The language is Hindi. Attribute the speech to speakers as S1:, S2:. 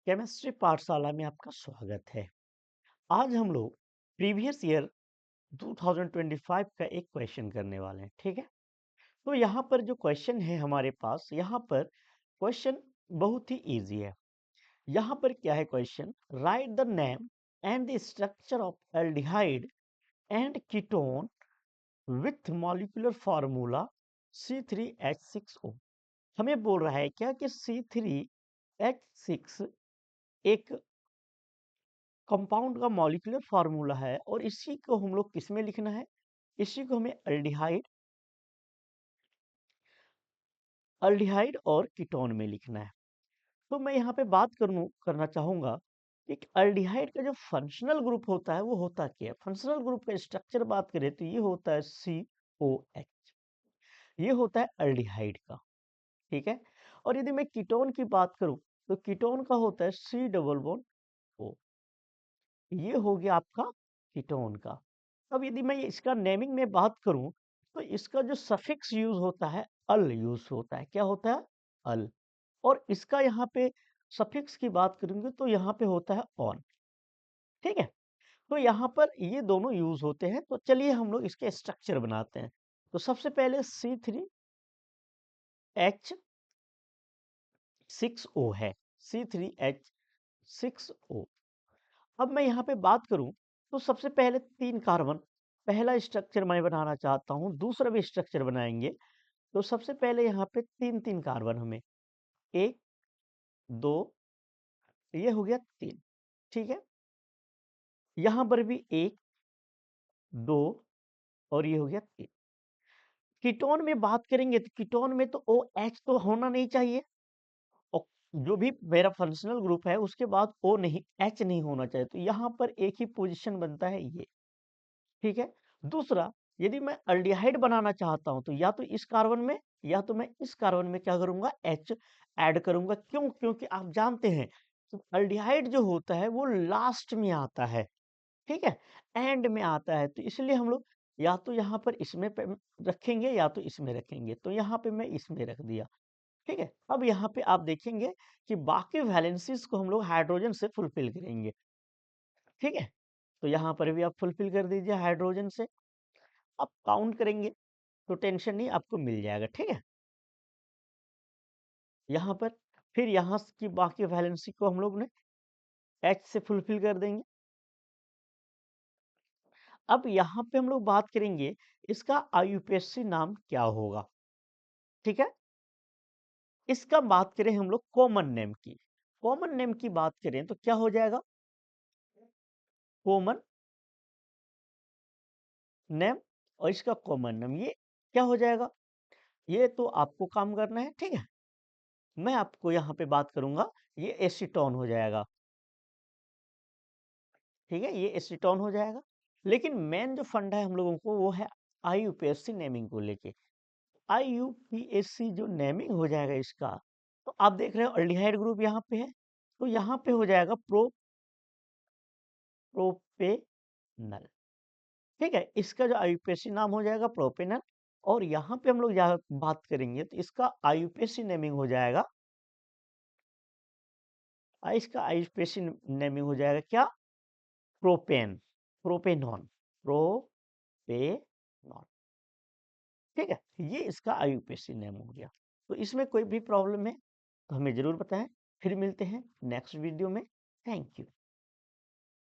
S1: केमिस्ट्री पाठशाला में आपका स्वागत है। आज हम लोग प्रीवियस ईयर 2025 का एक क्वेश्चन करने वाले हैं, ठीक है? तो यहाँ पर जो क्वेश्चन है हमारे पास, यहाँ पर क्वेश्चन बहुत ही इजी है। यहाँ पर क्या है question? Right the name and the structure of aldehyde and ketone with molecular formula C3H6O। हमें बोल रहा है क्या कि C3H6 एक कंपाउंड का मॉलिक्यूलर फार्मूला है और इसी को हम लोग किस में लिखना है? इसी को हमें अल्डिहाइड और कीटोन में लिखना है। तो मैं यहाँ पे बात करना चाहूंगा कि अल्डिहाइड का जो फंक्शनल ग्रुप होता है वो होता क्या है? फंक्शनल ग्रुप का स्ट्रक्चर बात करें तो ये होता है COH। ये होता है अल्डिहाइड का, ठीक है। और यदि मैं कीटोन की बात करूं तो कीटोन का होता है C++O। ये हो गया आपका कीटोन का। अब यदि मैं इसका नेमिंग में बात करूं तो इसका जो सफिक्स यूज होता है अल यूज होता है। क्या होता है? अल। और इसका यहाँ पे सफिक्स की बात करेंगे तो यहाँ पे होता है ऑन, ठीक है। तो यहाँ पर ये दोनों यूज होते हैं। तो चलिए हम लोग इसके स्ट्रक्चर बनाते हैं। तो सबसे पहले C3H6O है, C3H6O। अब मैं यहाँ पे बात करूं तो सबसे पहले 3 कार्बन, पहला स्ट्रक्चर मैं बनाना चाहता हूं, दूसरा भी स्ट्रक्चर बनाएंगे। तो सबसे पहले यहाँ पे 3 कार्बन, हमें 1 2, ये हो गया 3, ठीक है। यहाँ पर भी 1 2 और ये हो गया 3। कीटोन में बात करेंगे तो कीटोन में तो OH तो होना नहीं चाहिए, और जो भी मेरा फंक्शनल ग्रुप है उसके बाद O नहीं, H नहीं होना चाहिए। तो यहाँ पर एक ही पोजीशन बनता है ये, ठीक है। दूसरा, यदि मैं अल्डिहाइड बनाना चाहता हूं तो या तो इस कार्बन में या तो मैं इस कार्बन में क्या करूंगा? H ऐड करूंगा। क्यों? क्योंकि आप जानते हैं तो अल्डिहाइड जो होता है वो लास्ट में आता है, ठीक है, एंड में आता है। तो इसलिए हम लोग या तो यहाँ पर इसमें रखेंगे या तो इसमें रखेंगे। तो यहाँ पे मैं इसमें रख दिया, ठीक है। अब यहाँ पे आप देखेंगे कि बाकी वैलेंसीज को हम लोग हाइड्रोजन से फुलफिल करेंगे, ठीक है। तो यहाँ पर भी आप फुलफिल कर दीजिए हाइड्रोजन से। आप काउंट करेंगे तो टेंशन नहीं, आपको मिल जाएगा, ठीक है। यहाँ पर फिर यहाँ की बाकी वैलेंसी को हम लोग ने H से फुलफिल कर देंगे। अब यहाँ पे हम लोग बात करेंगे इसका आईयूपीएसी नाम क्या होगा, ठीक है। इसका बात करें हम लोग कॉमन नेम की, कॉमन नेम की बात करें तो क्या हो जाएगा? कॉमन नेम और इसका कॉमन नेम, ये क्या हो जाएगा? ये तो आपको काम करना है, ठीक है। मैं आपको यहाँ पे बात करूंगा, ये एसीटोन हो जाएगा, ठीक है, ये एसीटोन हो जाएगा। लेकिन मेन जो फंडा है हम लोगों को वो है आईयूपीएसी नेमिंग को लेके। आईयूपीएसी जो नेमिंग हो जाएगा इसका, तो आप देख रहे हो अल्डिहाइड ग्रुप यहाँ पे है, तो यहाँ पे हो जाएगा प्रोपेनल, ठीक है। इसका जो आईयूपीएसी नाम हो जाएगा प्रोपेनल। और यहाँ पे हम लोग बात करेंगे तो इसका आईयूपीएसी नेमिंग हो जाएगा, इसका आईयूपीएसी नेमिंग हो जाएगा क्या? प्रोपेन, प्रोपेनॉन, प्रोपेनॉन, ठीक है। ये इसका आईयूपीएसी नेम हो गया। तो इसमें कोई भी प्रॉब्लम है तो हमें जरूर बताएं। फिर मिलते हैं नेक्स्ट वीडियो में। Thank you.